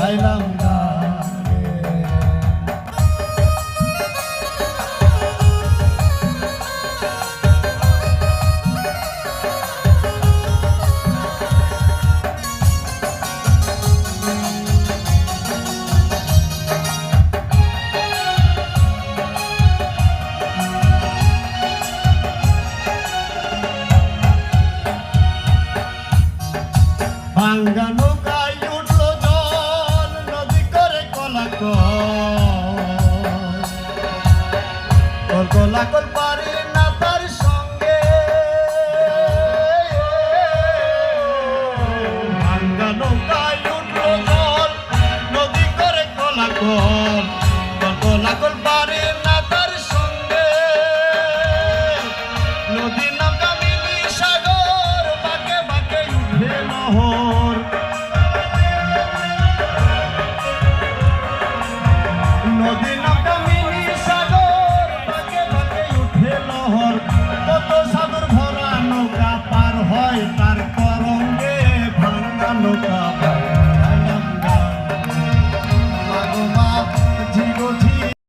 গাইলাম ভাঙ্গা নৌকায় উঠলো জল, নদী করে কোলাকল পারি না তার সঙ্গে। ভাঙ্গা নৌকায় উঠলো জল, নদী করে কোলাকল পারি না তার সঙ্গে। নদী নৌকা মিলি সাগর, বাঁকে বাঁকে উঠে নহর। নদী নৌকা মিলি সাগর, বাঁকে বাঁকে উঠে নহর। কত সাগর ভরা নৌকা পার হয় তার তরঙ্গে, ভাঙ্গা নৌকা